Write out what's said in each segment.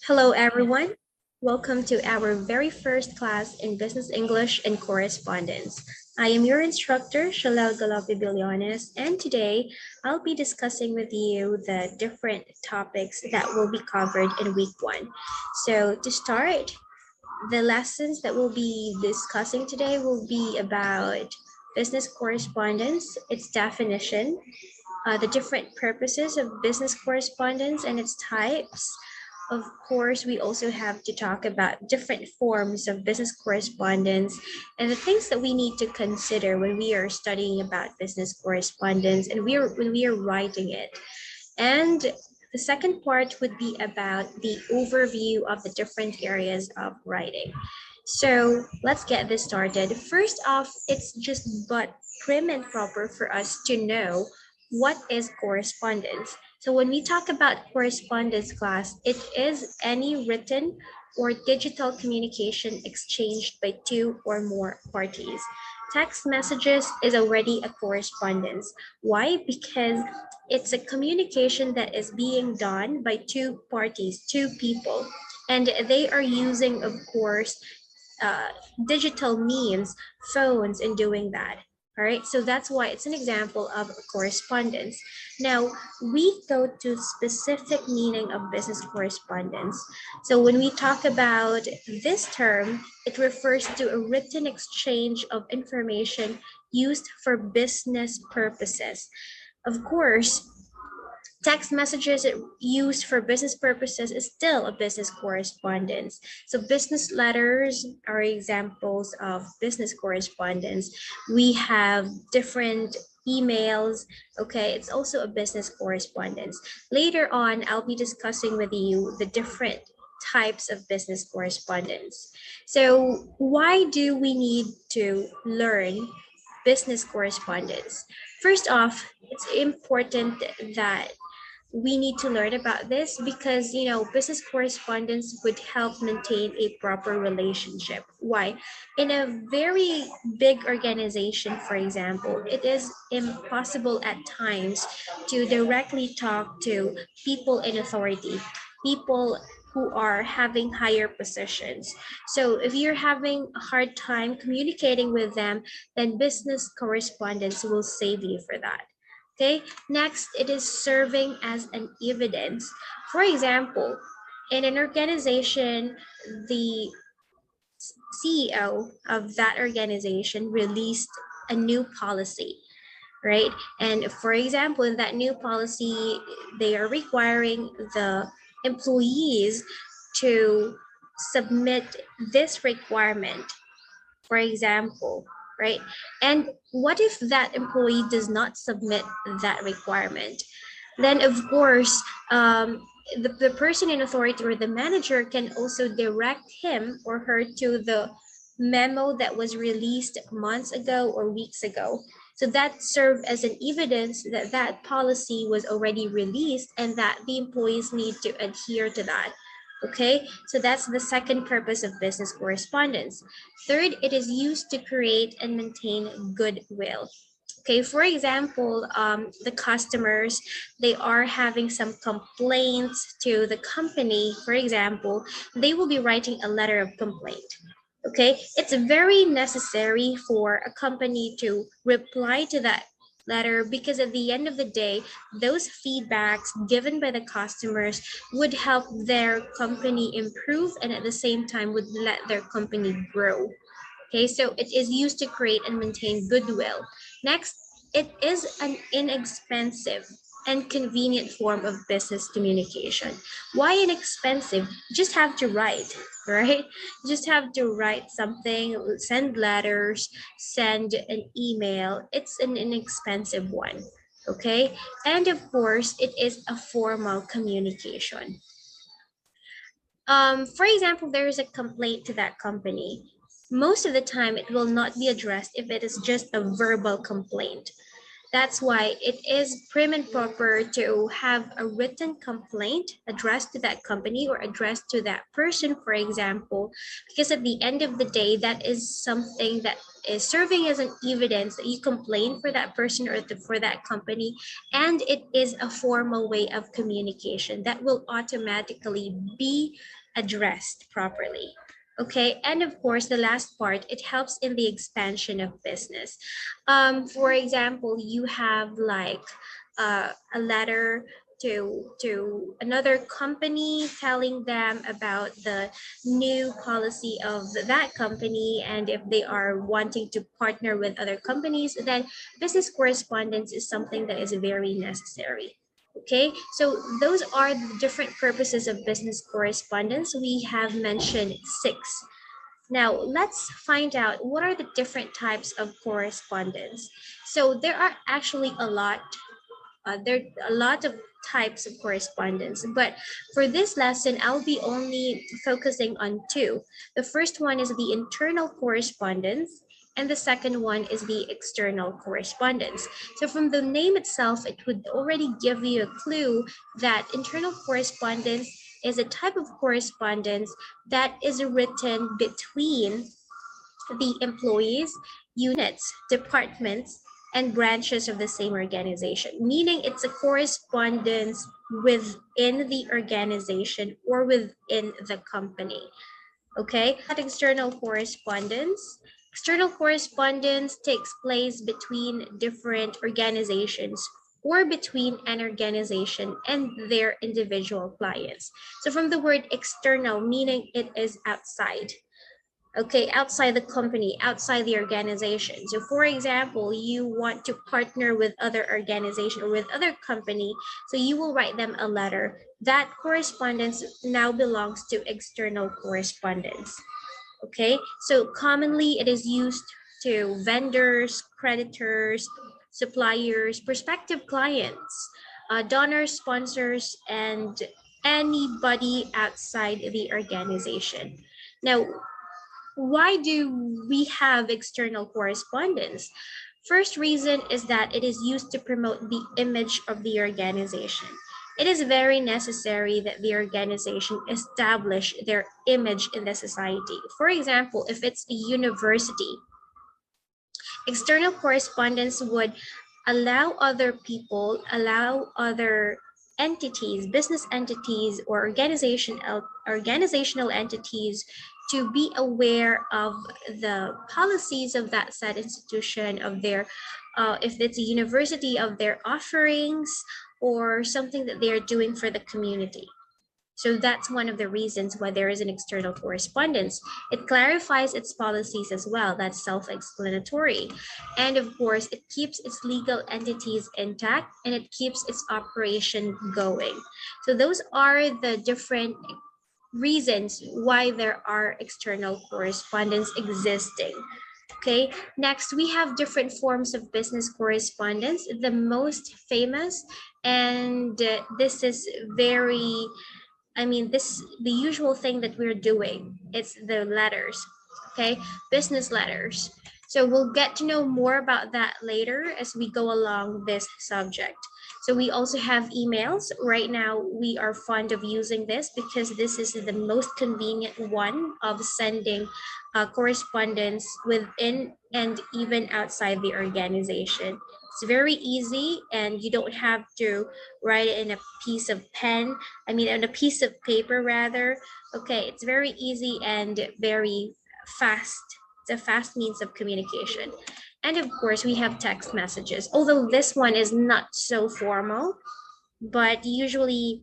Hello, everyone. Welcome to our very first class in Business English and Correspondence. I am your instructor, Shalal Galapi Biliones, and today I'll be discussing with you the different topics that will be covered in week one. So, to start, the lessons that we'll be discussing today will be about business correspondence, its definition, the different purposes of business correspondence and its types. Of course, we also have to talk about different forms of business correspondence and the things that we need to consider when we are studying about business correspondence and when we are writing it. And the second part would be about the overview of the different areas of writing. So let's get this started. First off, it's just but prim and proper for us to know what is correspondence. So when we talk about correspondence class, it is any written or digital communication exchanged by two or more parties. Text messages is already a correspondence. Why? Because it's a communication that is being done by two parties, two people, and they are using, of course, uh, digital means, phones, in doing that. All right, so that's why it's an example of correspondence. Now, we go to specific meaning of business correspondence. So when we talk about this term, it refers to a written exchange of information used for business purposes. Of course, text messages used for business purposes is still a business correspondence. So business letters are examples of business correspondence. We have different emails. Okay, it's also a business correspondence. Later on, I'll be discussing with you the different types of business correspondence. So why do we need to learn business correspondence? First off, it's important that we need to learn about this because business correspondence would help maintain a proper relationship. Why? In a very big organization, for example, it is impossible at times to directly talk to people in authority, people who are having higher positions. So if you're having a hard time communicating with them, then business correspondence will save you for that. Okay, next, it is serving as an evidence. For example, in an organization, the CEO of that organization released a new policy, right? And for example, in that new policy, they are requiring the employees to submit this requirement, for example, right? And what if that employee does not submit that requirement? Then, of course, the person in authority or the manager can also direct him or her to the memo that was released months ago or weeks ago. So that served as an evidence that that policy was already released and that the employees need to adhere to that. Okay, so that's the second purpose of business correspondence. Third, it is used to create and maintain goodwill. Okay, for example, the customers, they are having some complaints to the company. For example, they will be writing a letter of complaint. Okay, it's very necessary for a company to reply to that letter because at the end of the day, those feedbacks given by the customers would help their company improve and at the same time would let their company grow. Okay, so it is used to create and maintain goodwill. Next, it is an inexpensive and convenient form of business communication. Why inexpensive? You just have to write, right? You just have to write something, send letters, send an email. It's an inexpensive one. Okay, and of course, it is a formal communication. For example, there is a complaint to that company. Most of the time, it will not be addressed if it is just a verbal complaint. That's why it is prim and proper to have a written complaint addressed to that company or addressed to that person, for example, because at the end of the day, that is something that is serving as an evidence that you complain for that person or for that company, and it is a formal way of communication that will automatically be addressed properly. Okay, and of course, the last part, it helps in the expansion of business. For example, you have like a letter to another company telling them about the new policy of that company, and if they are wanting to partner with other companies, then business correspondence is something that is very necessary. Okay, so those are the different purposes of business correspondence. We have mentioned six. Now, let's find out what are the different types of correspondence. So there are actually a lot. There are a lot of types of correspondence, but for this lesson, I'll be only focusing on two. The first one is the internal correspondence, and the second one is the external correspondence. So from the name itself, it would already give you a clue that internal correspondence is a type of correspondence that is written between the employees, units, departments, and branches of the same organization, meaning it's a correspondence within the organization or within the company. Okay, that external correspondence. External correspondence takes place between different organizations or between an organization and their individual clients. So from the word external, meaning it is outside. Okay, outside the company, outside the organization. So for example, you want to partner with other organization or with other company, so you will write them a letter. That correspondence now belongs to external correspondence. Okay, so commonly it is used to vendors, creditors, suppliers, prospective clients, donors, sponsors, and anybody outside the organization. Now, why do we have external correspondence? First reason is that it is used to promote the image of the organization. It is very necessary that the organization establish their image in the society. For example, if it's a university, external correspondence would allow other people, allow other entities, business entities, or organizational entities to be aware of the policies of that said institution, of their, if it's a university, of their offerings or something that they are doing for the community. So that's one of the reasons why there is an external correspondence. It clarifies its policies as well. That's self-explanatory. And of course, it keeps its legal entities intact and it keeps its operation going. So those are the different reasons why there are external correspondence existing. Okay, next we have different forms of business correspondence. The most famous, and this is very, I mean, this the usual thing that we're doing. It's the letters, okay? Business letters. So we'll get to know more about that later as we go along this subject. So we also have emails. Right now, we are fond of using this because this is the most convenient one of sending correspondence within and even outside the organization. It's very easy and you don't have to write it in a piece of pen, I mean, on a piece of paper rather. Okay, it's very easy and very fast. It's a fast means of communication. And of course, we have text messages, although this one is not so formal, but usually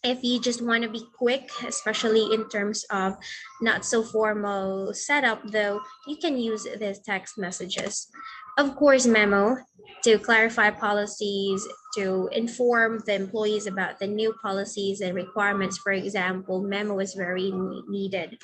if you just want to be quick, especially in terms of not so formal setup, though, you can use these text messages. Of course, memo to clarify policies, to inform the employees about the new policies and requirements. For example, memo is very needed.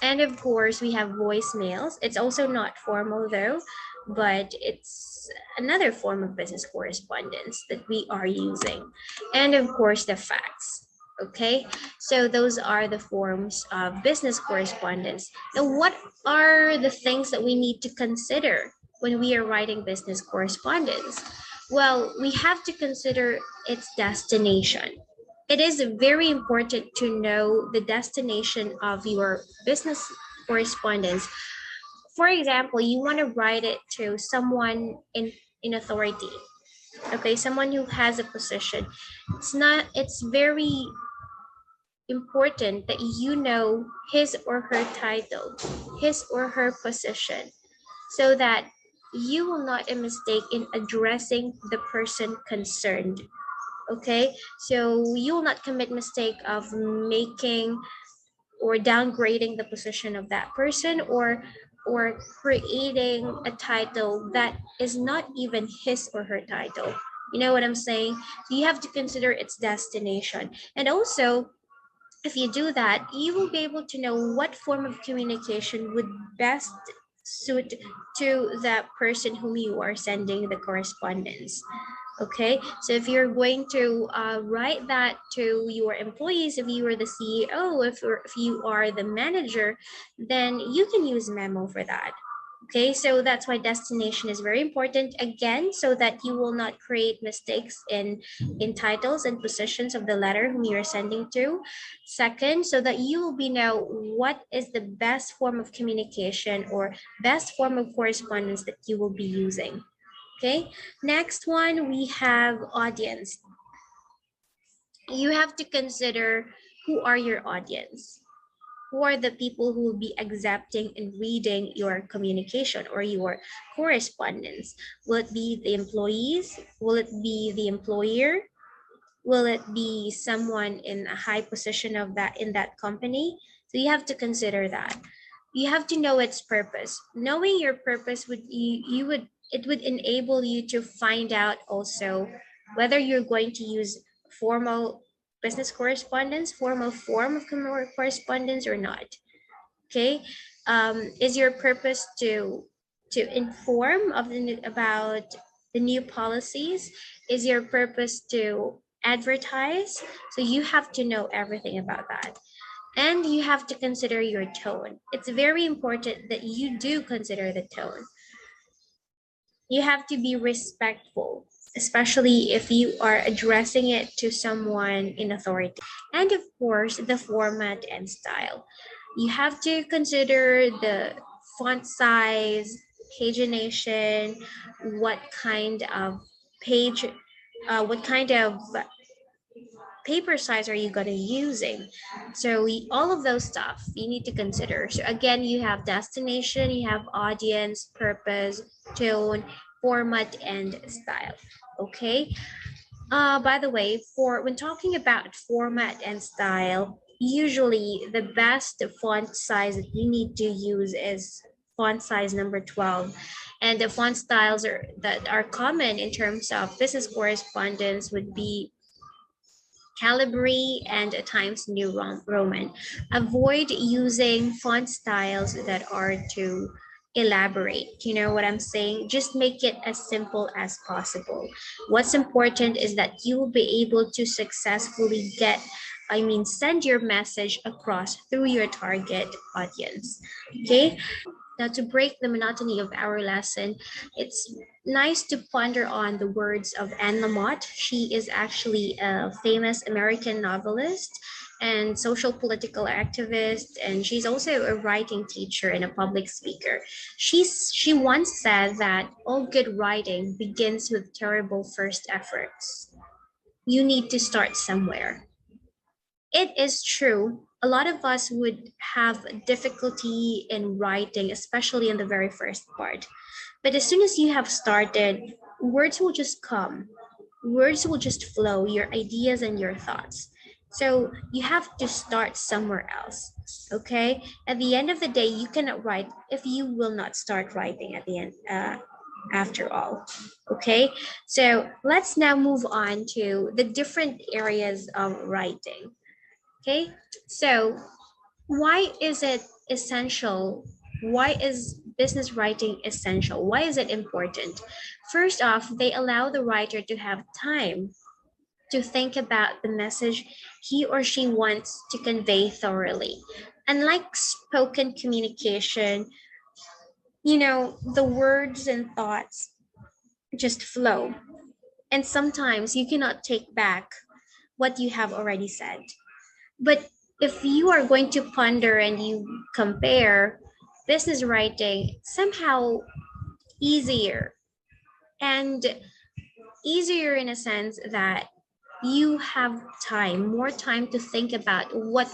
And of course, we have voicemails. It's also not formal though, but it's another form of business correspondence that we are using. And of course, the fax. Okay, so those are the forms of business correspondence. Now, what are the things that we need to consider when we are writing business correspondence? Well, we have to consider its destination. It is very important to know the destination of your business correspondence. For example, you want to write it to someone in authority, okay, someone who has a position. It's very important that you know his or her title, his or her position, so that you will not make a mistake in addressing the person concerned. Okay, so you will not commit mistake of making or downgrading the position of that person, or creating a title that is not even his or her title. You know what I'm saying? So you have to consider its destination. And also, if you do that, you will be able to know what form of communication would best suit to that person whom you are sending the correspondence. Okay, so if you're going to write that to your employees, if you are the CEO, if you are the manager, then you can use memo for that. Okay, so that's why destination is very important, again, so that you will not create mistakes in titles and positions of the letter whom you're sending to. Second, so that you will be know what is the best form of communication or best form of correspondence that you will be using. Okay, next one, we have audience. You have to consider who are your audience. Who are the people who will be accepting and reading your communication or your correspondence? Will it be the employees? Will it be the employer? Will it be someone in a high position of that in that company? So you have to consider that. You have to know its purpose. Knowing your purpose would you would it would enable you to find out also whether you're going to use formal business correspondence, formal form of correspondence or not. Okay, is your purpose to inform of about the new policies? Is your purpose to advertise? So you have to know everything about that. And you have to consider your tone. It's very important that you do consider the tone. You have to be respectful, especially if you are addressing it to someone in authority. And of course, the format and style. You have to consider the font size, pagination, what kind of page, what kind of paper size are you going to using. So all of those stuff you need to consider. So again, you have destination, you have audience, purpose, tone, format, and style. Okay, by the way, for when talking about format and style, usually the best font size that you need to use is font size number 12. And the font styles that are common in terms of business correspondence would be Calibri and at times New Roman. Avoid using font styles that are too elaborate. You know what I'm saying? Just make it as simple as possible. What's important is that you will be able to successfully send your message across through your target audience. Okay. Now, to break the monotony of our lesson, it's nice to ponder on the words of Anne Lamott. She is actually a famous American novelist and social political activist, and she's also a writing teacher and a public speaker. She once said that all good writing begins with terrible first efforts. You need to start somewhere. It is true. A lot of us would have difficulty in writing, especially in the very first part. But as soon as you have started, words will just come. Words will just flow, your ideas and your thoughts. So you have to start somewhere else. Okay? At the end of the day, you cannot write if you will not start writing at the end. After all. Okay, so let's now move on to the different areas of writing. Okay, so why is it essential? Why is business writing essential? Why is it important? First off, they allow the writer to have time to think about the message he or she wants to convey thoroughly. Unlike spoken communication, The words and thoughts just flow. And sometimes you cannot take back what you have already said. But if you are going to ponder and you compare, business writing somehow easier, and easier in a sense that you have time, more time to think about what